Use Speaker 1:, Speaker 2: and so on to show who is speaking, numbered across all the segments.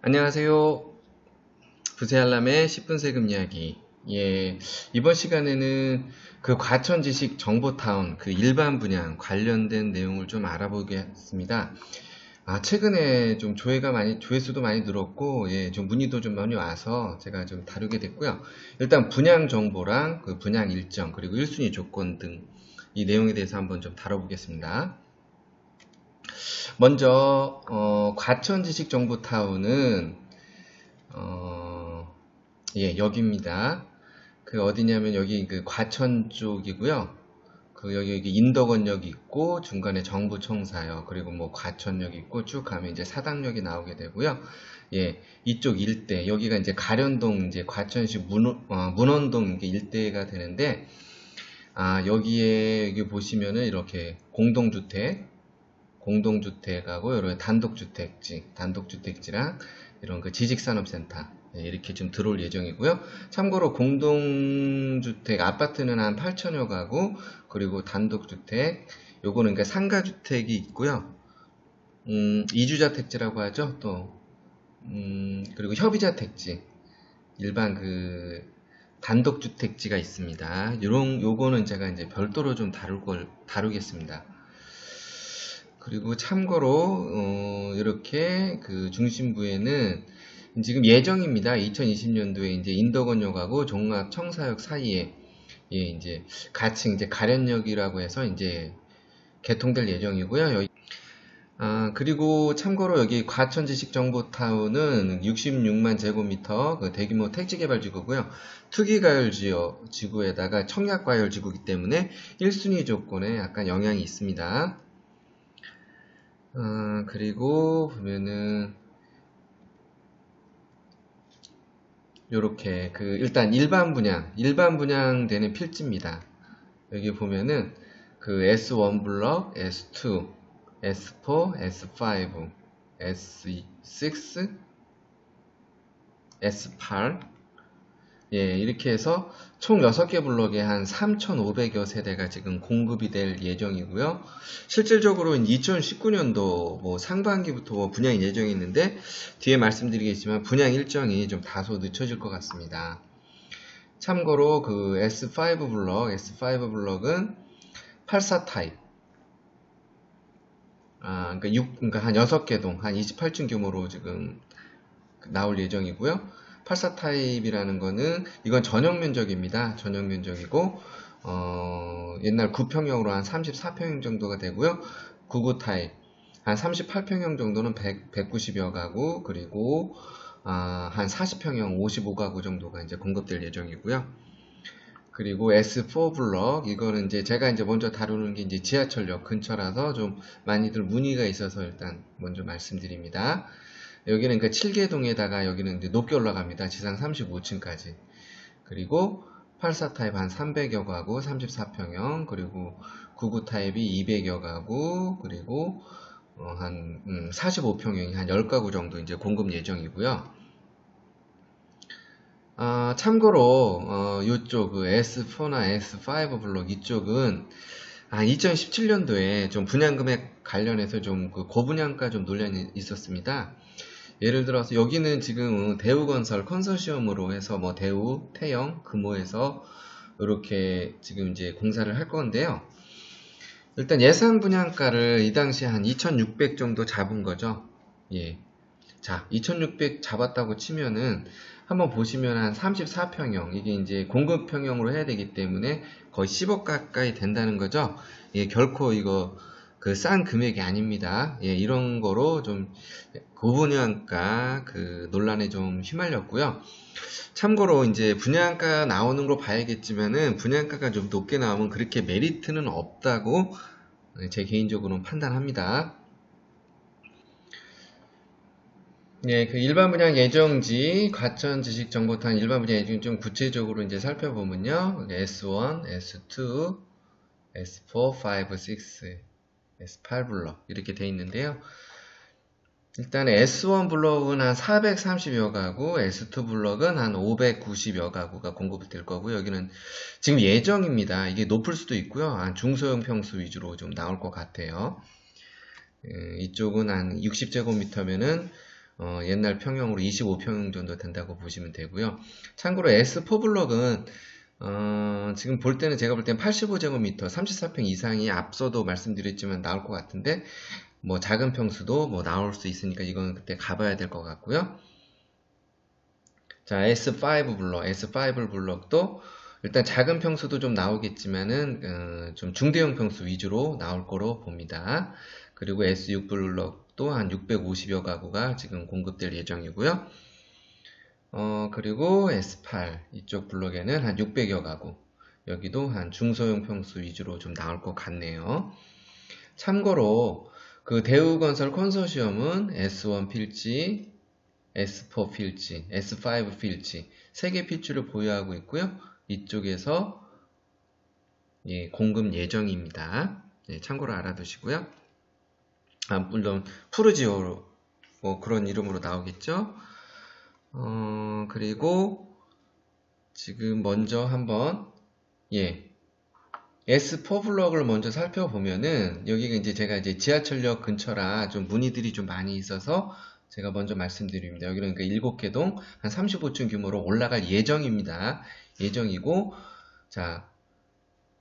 Speaker 1: 안녕하세요. 부세알람의 10분 세금 이야기. 이번 시간에는 그 과천지식 정보타운 그 일반 분양 관련된 내용을 좀 알아보겠습니다. 최근에 좀 조회수도 많이 늘었고, 좀 문의도 좀 많이 와서 제가 좀 다루게 됐고요. 일단 분양 정보랑 그 분양 일정, 그리고 1순위 조건 등 이 내용에 대해서 한번 좀 다뤄보겠습니다. 먼저, 과천지식 정보타운은 여기입니다. 그 어디냐면 여기 그 과천 쪽이고요. 그 여기 인덕원역 있고 중간에 정부청사역 그리고 뭐 과천역 있고 쭉 가면 이제 사당역이 나오게 되고요. 이쪽 일대 여기가 이제 가련동 이제 과천시 문원동 일대가 되는데 여기 보시면은 이렇게 공동주택하고 여러 단독주택지랑 이런 그 지식산업센터 이렇게 좀 들어올 예정이고요. 참고로 공동주택 아파트는 한 8천여 가구 그리고 단독주택 요거는 그러니까 상가주택이 있고요. 이주자택지라고 하죠. 또 그리고 협의자택지 일반 그 단독주택지가 있습니다. 요거는 제가 이제 별도로 좀 다루겠습니다. 그리고 참고로 이렇게 그 중심부에는 지금 예정입니다. 2020년도에 이제 인덕원역하고 종합청사역 사이에 이제 같이 이제 가련역이라고 해서 이제 개통될 예정이고요. 그리고 참고로 여기 과천지식정보타운은 66만 제곱미터 그 대규모 택지개발지구고요. 투기과열지구에다가 청약과열지구이기 때문에 1순위 조건에 약간 영향이 있습니다. 그리고 보면은 요렇게 그 일단 일반 분양되는 필지입니다. 여기 보면은 그 S1 블럭, S2, S4, S5, S6, S8 이렇게 해서 총 6개 블럭에 한 3,500여 세대가 지금 공급이 될 예정이고요. 실질적으로 2019년도 뭐 상반기부터 뭐 분양 예정이 있는데 뒤에 말씀드리겠지만 분양 일정이 좀 다소 늦춰질 것 같습니다. 참고로 그 S5 블럭은 84 타입. 그러니까 한 6개 동, 한 28층 규모로 지금 나올 예정이고요. 84 타입이라는 거는 이건 전용 면적입니다. 전용 면적이고 옛날 9평형으로 한 34평형 정도가 되고요. 99 타입 한 38평형 정도는 190여 가구 그리고 한 40평형 55가구 정도가 이제 공급될 예정이고요. 그리고 S4 블럭 이거는 이제 제가 이제 먼저 다루는 게 이제 지하철역 근처라서 좀 많이들 문의가 있어서 일단 먼저 말씀드립니다. 여기는 그 7개동에다가 여기는 이제 높게 올라갑니다. 지상 35층까지. 그리고 84 타입 한 300여 가구, 34평형, 그리고 99 타입이 200여 가구, 그리고 한 45평형이 한 10가구 정도 이제 공급 예정이고요. 참고로 이쪽 그 S4나 S5 블록 이쪽은 2017년도에 좀 분양금액 관련해서 좀 그 고분양가 좀 논란이 있었습니다. 예를 들어서 여기는 지금 대우건설 컨소시엄으로 해서 뭐 대우, 태영, 금호에서 이렇게 지금 이제 공사를 할 건데요. 일단 예상 분양가를 이 당시에 한 2,600 정도 잡은 거죠. 자, 2,600 잡았다고 치면은 한번 보시면 한 34평형 이게 이제 공급평형으로 해야 되기 때문에 거의 10억 가까이 된다는 거죠. 결코 이거 그 싼 금액이 아닙니다. 이런 거로 좀 고분양가 그 논란에 좀 휘말렸고요. 참고로 이제 분양가 나오는 거 봐야겠지만은 분양가가 좀 높게 나오면 그렇게 메리트는 없다고 제 개인적으로는 판단합니다. 그 일반 분양 예정지, 과천 지식정보탄 일반 분양 예정지 좀 구체적으로 이제 살펴보면요. S1, S2, S4, 5, 6, S8 블럭 이렇게 돼 있는데요. 일단 S1 블럭은 한 430여 가구, S2 블럭은 한 590여 가구가 공급이 될 거고요. 여기는 지금 예정입니다. 이게 높을 수도 있고요. 한 중소형 평수 위주로 좀 나올 것 같아요. 이쪽은 한 60제곱미터면은 옛날 평형으로 25평형 정도 된다고 보시면 되고요. 참고로 S4 블럭은 지금 볼 때는 제가 볼 때는 85제곱미터 34평 이상이 앞서도 말씀드렸지만 나올 것 같은데 뭐 작은 평수도 뭐 나올 수 있으니까 이건 그때 가봐야 될 것 같고요. 자, S5 블럭, S5 블럭도 일단 작은 평수도 좀 나오겠지만은 좀 중대형 평수 위주로 나올 거로 봅니다. 그리고 S6 블럭도 한 650여 가구가 지금 공급될 예정이고요. 그리고 S8 이쪽 블럭에는 한 600여 가구, 여기도 한 중소형 평수 위주로 좀 나올 것 같네요. 참고로 그 대우건설 컨소시엄은 S1 필지, S4 필지, S5 필지 3개 필지를 보유하고 있고요. 이쪽에서 공급 예정입니다. 참고로 알아두시고요. 물론 푸르지오 뭐 그런 이름으로 나오겠죠. 그리고 지금 먼저 한번 S4 블럭을 먼저 살펴보면은 여기가 이제 제가 이제 지하철역 근처라 좀 문의들이 좀 많이 있어서 제가 먼저 말씀드립니다. 여기는 그러니까 7개 동 한 35층 규모로 올라갈 예정입니다. 예정이고, 자,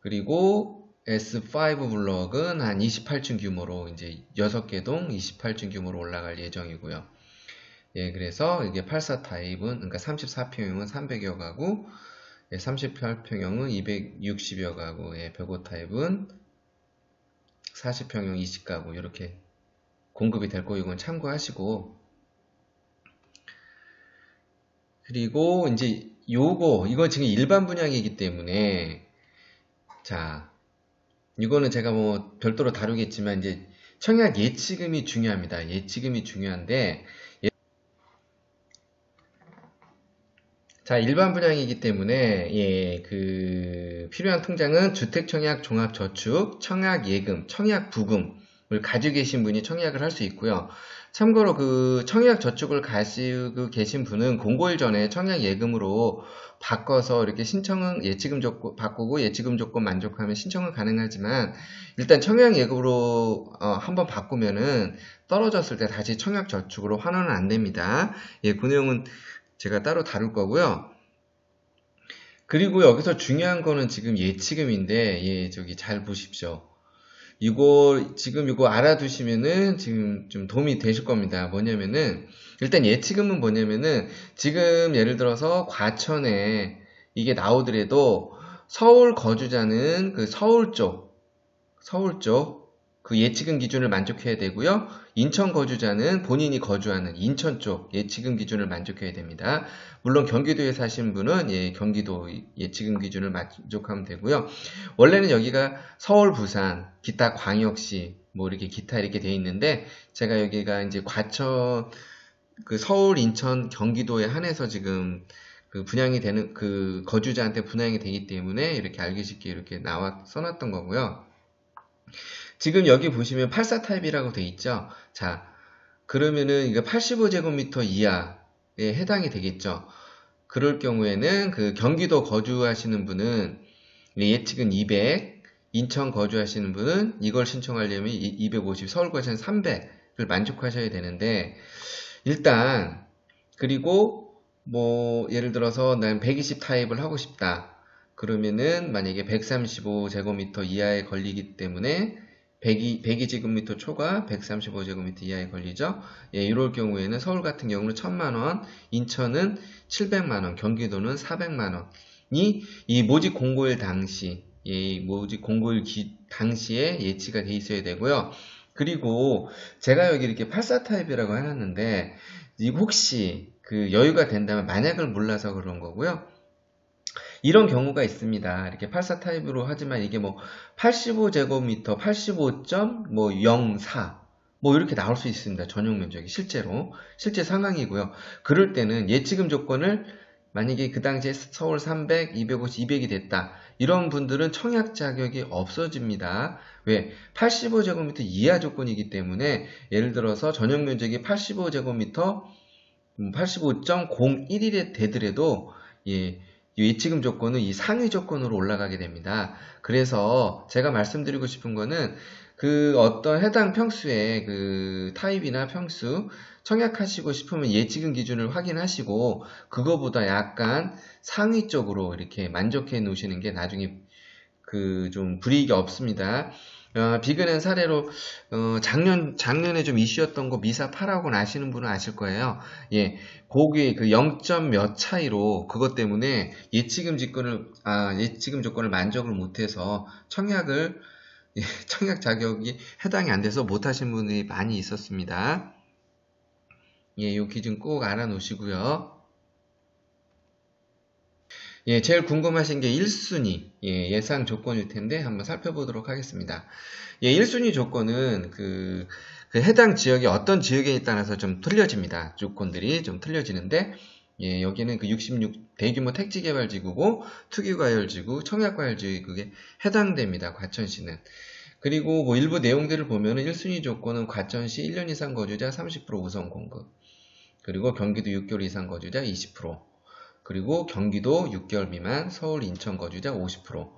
Speaker 1: 그리고 S5 블럭은 한 28층 규모로 이제 6개 동 28층 규모로 올라갈 예정이고요. 그래서 이게 84 타입은, 그러니까 34평형은 300여 가구, 38평형은 260여 가구, 105 타입은 40평형 20가구, 이렇게 공급이 될 거 이건 참고하시고, 그리고 이제 이건 지금 일반 분양이기 때문에, 자, 이거는 제가 뭐 별도로 다루겠지만, 이제 청약 예치금이 중요합니다. 예치금이 중요한데, 자, 일반 분양이기 때문에, 필요한 통장은 주택청약 종합저축, 청약예금, 청약부금을 가지고 계신 분이 청약을 할 수 있고요. 참고로 그 청약저축을 가지고 계신 분은 공고일 전에 청약예금으로 바꿔서 이렇게 신청은 예치금 조건 바꾸고 예치금 조건 만족하면 신청은 가능하지만 일단 청약예금으로 한번 바꾸면은 떨어졌을 때 다시 청약저축으로 환원은 안 됩니다. 그 내용은 제가 따로 다룰 거고요. 그리고 여기서 중요한 거는 지금 예치금인데, 저기 잘 보십시오. 지금 이거 알아두시면은 지금 좀 도움이 되실 겁니다. 뭐냐면은, 일단 예치금은 뭐냐면은, 지금 예를 들어서 과천에 이게 나오더라도 서울 거주자는 그 서울 쪽, 그 예치금 기준을 만족해야 되고요. 인천 거주자는 본인이 거주하는 인천 쪽 예치금 기준을 만족해야 됩니다. 물론 경기도에 사신 분은 경기도 예치금 기준을 만족하면 되고요. 원래는 여기가 서울, 부산, 기타 광역시 뭐 이렇게 기타 이렇게 돼 있는데 제가 여기가 이제 과천 그 서울, 인천, 경기도에 한해서 지금 그 분양이 되는 그 거주자한테 분양이 되기 때문에 이렇게 알기 쉽게 이렇게 써놨던 거고요. 지금 여기 보시면 84 타입이라고 돼 있죠. 자, 그러면은 이거 85제곱미터 이하에 해당이 되겠죠. 그럴 경우에는 그 경기도 거주하시는 분은 예측은 200, 인천 거주하시는 분은 이걸 신청하려면 250, 서울 거주하시는 300을 만족하셔야 되는데 일단 그리고 뭐 예를 들어서 난 120 타입을 하고 싶다. 그러면은 만약에 135제곱미터 이하에 걸리기 때문에 102제곱미터 초과 135제곱미터 이하에 걸리죠. 이럴 경우에는 서울 같은 경우는 1000만원, 인천은 700만원, 경기도는 400만원이 이 모집 공고일 당시, 모집 공고일 당시에 예치가 돼 있어야 되고요. 그리고 제가 여기 이렇게 84 타입이라고 해놨는데 혹시 그 여유가 된다면 만약을 몰라서 그런 거고요. 이런 경우가 있습니다. 이렇게 84 타입으로 하지만 이게 뭐 85제곱미터, 85.04 뭐 이렇게 나올 수 있습니다. 전용 면적이 실제 상황이고요. 그럴 때는 예치금 조건을 만약에 그 당시에 서울 300, 250, 200이 됐다. 이런 분들은 청약 자격이 없어집니다. 왜? 85제곱미터 이하 조건이기 때문에 예를 들어서 전용 면적이 85제곱미터 85.01이 되더라도 예치금 조건은 이 상위 조건으로 올라가게 됩니다. 그래서 제가 말씀드리고 싶은 거는 그 어떤 해당 평수의 그 타입이나 평수 청약하시고 싶으면 예치금 기준을 확인하시고 그거보다 약간 상위 쪽으로 이렇게 만족해 놓으시는 게 나중에 그 좀 불이익이 없습니다. 비근한 사례로 작년에 좀 이슈였던 거 미사 8하고 아시는 분은 아실 거예요. 예, 거기 그 0점 몇 차이로 그것 때문에 예치금 조건을 만족을 못해서 청약 자격이 해당이 안 돼서 못 하신 분들이 많이 있었습니다. 예, 요 기준 꼭 알아 놓으시고요. 예, 제일 궁금하신 게 1순위, 예상 조건일 텐데 한번 살펴보도록 하겠습니다. 예, 1순위 조건은 그 해당 지역이 어떤 지역에 따라서 좀 틀려집니다. 조건들이 좀 틀려지는데, 예, 여기는 그 66 대규모 택지개발지구고, 특유과열지구, 청약과열지구에 해당됩니다. 과천시는. 그리고 뭐 일부 내용들을 보면은 1순위 조건은 과천시 1년 이상 거주자 30% 우선 공급. 그리고 경기도 6개월 이상 거주자 20%. 그리고 경기도 6개월 미만, 서울, 인천 거주자 50%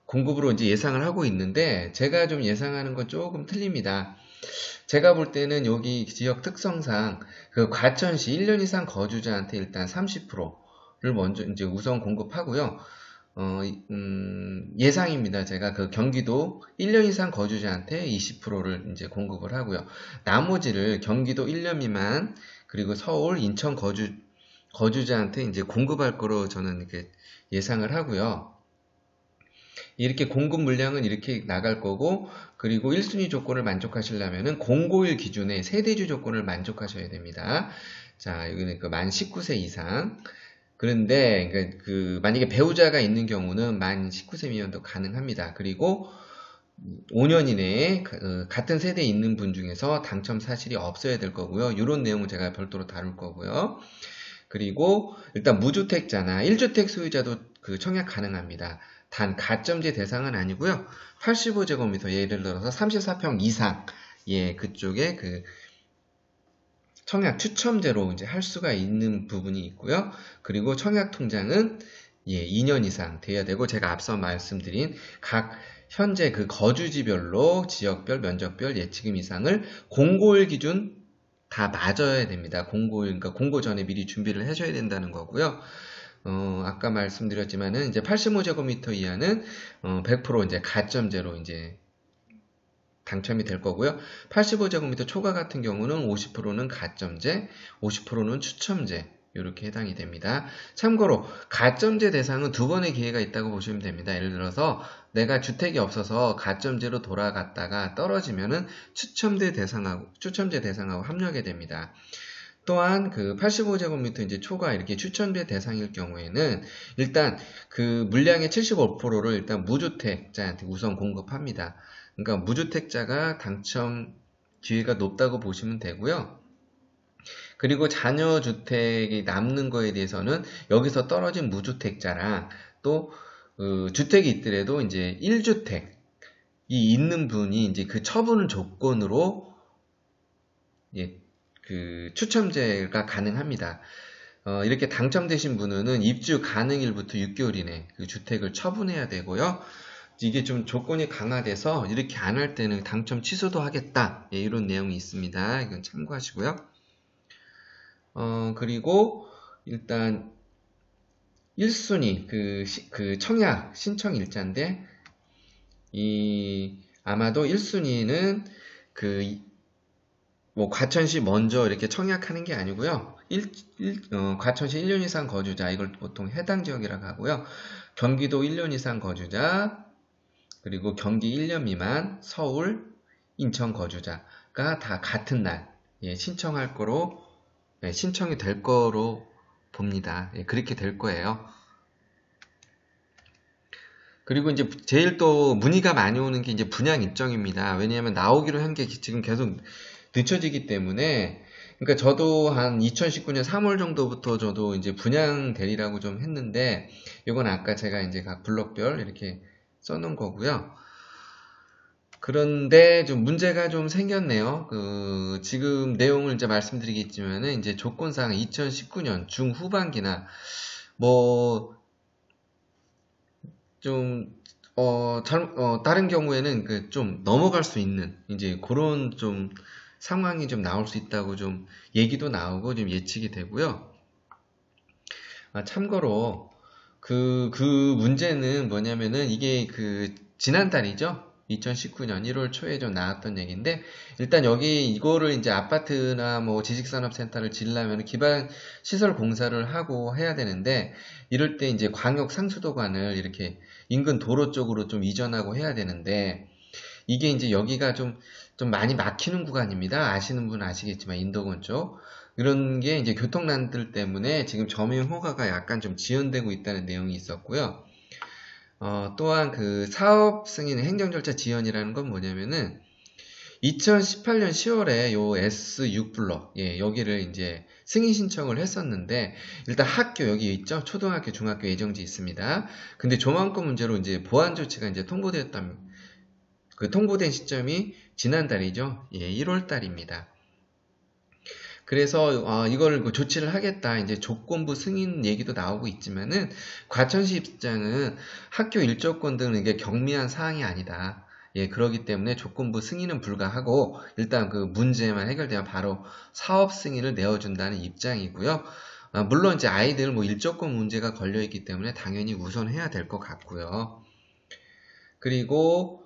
Speaker 1: 공급으로 이제 예상을 하고 있는데 제가 좀 예상하는 건 조금 틀립니다. 제가 볼 때는 여기 지역 특성상 그 과천시 1년 이상 거주자한테 일단 30%를 먼저 이제 우선 공급하고요. 예상입니다. 제가 그 경기도 1년 이상 거주자한테 20%를 이제 공급을 하고요. 나머지를 경기도 1년 미만, 그리고 서울, 인천 거주자한테 이제 공급할 거로 저는 이렇게 예상을 하고요. 이렇게 공급 물량은 이렇게 나갈 거고, 그리고 1순위 조건을 만족하시려면은 공고일 기준의 세대주 조건을 만족하셔야 됩니다. 자, 여기는 그 만 19세 이상. 그런데 만약에 배우자가 있는 경우는 만 19세 미만도 가능합니다. 그리고 5년 이내에 같은 세대에 있는 분 중에서 당첨 사실이 없어야 될 거고요. 이런 내용은 제가 별도로 다룰 거고요. 그리고 일단 무주택자나 1주택 소유자도 그 청약 가능합니다. 단 가점제 대상은 아니고요. 85제곱미터 예를 들어서 34평 이상, 예, 그쪽에 그 청약 추첨제로 이제 할 수가 있는 부분이 있고요. 그리고 청약 통장은 2년 이상 돼야 되고, 제가 앞서 말씀드린 각 현재 그 거주지별로 지역별, 면적별 예치금 이상을 공고일 기준 다 맞아야 됩니다. 그러니까 공고 전에 미리 준비를 하셔야 된다는 거고요. 아까 말씀드렸지만은 이제 85제곱미터 이하는 100% 이제 가점제로 이제 당첨이 될 거고요. 85제곱미터 초과 같은 경우는 50%는 가점제, 50%는 추첨제, 이렇게 해당이 됩니다. 참고로 가점제 대상은 두 번의 기회가 있다고 보시면 됩니다. 예를 들어서 내가 주택이 없어서 가점제로 돌아갔다가 떨어지면은 추첨제 대상하고 합류하게 됩니다. 또한 그 85제곱미터 이제 초과 이렇게 추첨제 대상일 경우에는 일단 그 물량의 75%를 일단 무주택자한테 우선 공급합니다. 그러니까 무주택자가 당첨 기회가 높다고 보시면 되고요. 그리고 자녀주택이 남는 거에 대해서는 여기서 떨어진 무주택자랑 또 주택이 있더라도 이제 1주택이 있는 분이 이제 그 처분 조건으로 그 추첨제가 가능합니다. 이렇게 당첨되신 분은 입주 가능일부터 6개월 이내 그 주택을 처분해야 되고요. 이게 좀 조건이 강화돼서 이렇게 안 할 때는 당첨 취소도 하겠다. 예, 이런 내용이 있습니다. 이건 참고하시고요. 그리고 일단 1순위 그 청약 신청 일자인데 아마도 1순위는 뭐 과천시 먼저 이렇게 청약하는 게 아니고요. 과천시 1년 이상 거주자, 이걸 보통 해당 지역이라고 하고요. 경기도 1년 이상 거주자, 그리고 경기 1년 미만, 서울, 인천 거주자가 다 같은 날 신청할 거로 신청이 될 거로 봅니다. 그렇게 될 거예요. 그리고 이제 제일 또 문의가 많이 오는 게 이제 분양 일정입니다. 왜냐하면 나오기로 한 게 지금 계속 늦춰지기 때문에, 그러니까 저도 한 2019년 3월 정도부터 저도 이제 분양 대리라고 좀 했는데, 이건 아까 제가 이제 각 블록별 이렇게 써놓은 거고요. 그런데 좀 문제가 좀 생겼네요. 지금 내용을 이제 말씀드리겠지만은 이제 조건상 2019년 중후반기나 뭐 좀 다른 경우에는 그 좀 넘어갈 수 있는 이제 그런 좀 상황이 좀 나올 수 있다고 좀 얘기도 나오고 좀 예측이 되고요. 참고로 그 문제는 뭐냐면은 이게 그 지난달이죠. 2019년 1월 초에 좀 나왔던 얘기인데, 일단 여기 이거를 이제 아파트나 뭐 지식산업센터를 지으려면 기반 시설 공사를 하고 해야 되는데, 이럴 때 이제 광역 상수도관을 이렇게 인근 도로 쪽으로 좀 이전하고 해야 되는데, 이게 이제 여기가 좀 많이 막히는 구간입니다. 아시는 분은 아시겠지만 인도권 쪽. 이런 게 이제 교통난들 때문에 지금 점유 허가가 약간 좀 지연되고 있다는 내용이 있었고요. 또한 그 사업 승인 행정 절차 지연이라는 건 뭐냐면은 2018년 10월에 요 S6블럭, 여기를 이제 승인 신청을 했었는데, 일단 학교 여기 있죠? 초등학교, 중학교 예정지 있습니다. 근데 조만권 문제로 이제 보안 조치가 이제 통보된 시점이 지난달이죠. 1월 달입니다. 그래서 이걸 조치를 하겠다, 이제 조건부 승인 얘기도 나오고 있지만은 과천시 입장은 학교 일조권 등은 이게 경미한 사항이 아니다. 그러기 때문에 조건부 승인은 불가하고 일단 그 문제만 해결되면 바로 사업 승인을 내어준다는 입장이고요. 물론 이제 아이들 뭐 일조권 문제가 걸려 있기 때문에 당연히 우선해야 될 것 같고요. 그리고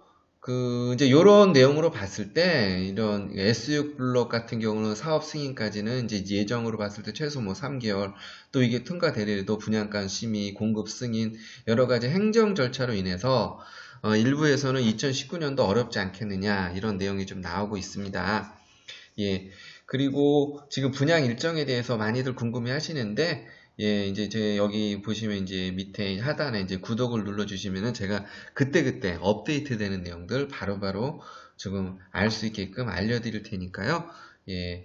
Speaker 1: 이제 요런 내용으로 봤을 때, 이런 S6 블록 같은 경우는 사업 승인까지는 이제 예정으로 봤을 때 최소 뭐 3개월, 또 이게 통과되더라도 분양가 심의, 공급 승인, 여러 가지 행정 절차로 인해서, 일부에서는 2019년도 어렵지 않겠느냐, 이런 내용이 좀 나오고 있습니다. 그리고 지금 분양 일정에 대해서 많이들 궁금해 하시는데, 이제 여기 보시면 이제 밑에 하단에 이제 구독을 눌러주시면은 제가 그때그때 업데이트 되는 내용들 바로바로 지금 알 수 있게끔 알려드릴 테니까요.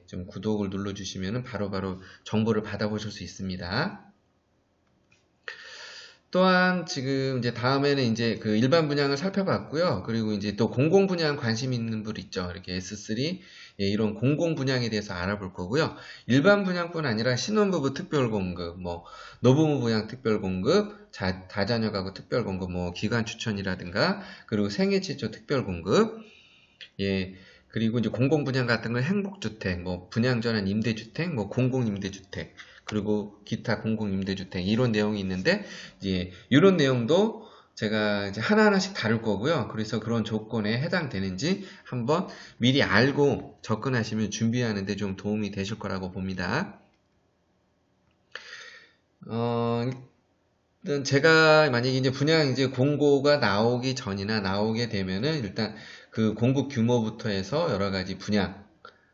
Speaker 1: 좀 구독을 눌러주시면은 바로바로 정보를 받아보실 수 있습니다. 또한 지금 이제 다음에는 이제 그 일반 분양을 살펴봤고요. 그리고 이제 또 공공 분양 관심 있는 분 있죠. 이렇게 S3 이런 공공 분양에 대해서 알아볼 거고요. 일반 분양뿐 아니라 신혼부부 특별 공급, 뭐 노부부 부양 특별 공급, 다자녀 가구 특별 공급, 뭐 기관 추천이라든가, 그리고 생애 최초 특별 공급, 그리고 이제 공공 분양 같은 건 행복주택, 뭐 분양 전환 임대주택, 뭐 공공 임대주택, 그리고 기타 공공임대주택 이런 내용이 있는데, 이제 이런 내용도 제가 이제 하나하나씩 다룰 거고요. 그래서 그런 조건에 해당되는지 한번 미리 알고 접근하시면 준비하는데 좀 도움이 되실 거라고 봅니다. 일단 제가 만약에 이제 분양 이제 공고가 나오기 전이나 나오게 되면은 일단 그 공급 규모부터 해서 여러 가지 분양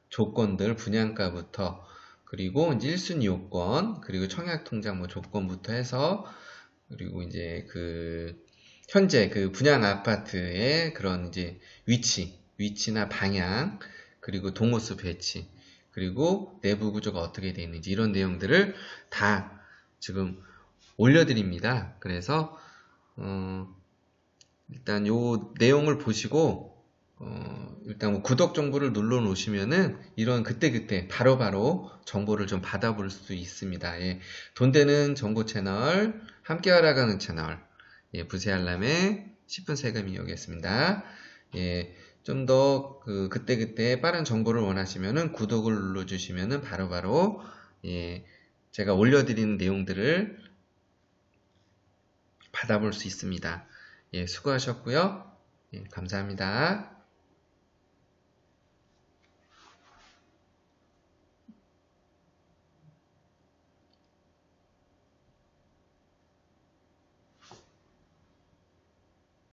Speaker 1: 조건들, 분양가부터, 그리고 이제 1순위 요건, 그리고 청약통장 뭐 조건부터 해서, 그리고 이제 현재 그 분양 아파트의 그런 이제 위치나 방향, 그리고 동호수 배치, 그리고 내부 구조가 어떻게 되어 있는지 이런 내용들을 다 지금 올려드립니다. 그래서, 일단 요 내용을 보시고, 일단 뭐 구독 정보를 눌러 놓으시면은 이런 그때그때 바로바로 정보를 좀 받아볼 수 있습니다. 돈 되는 정보 채널, 함께 알아가는 채널, 부세알람의 10분 세금이었습니다. 좀 더 그때그때 빠른 정보를 원하시면은 구독을 눌러주시면은 바로바로 제가 올려드리는 내용들을 받아볼 수 있습니다. 수고하셨고요. 감사합니다.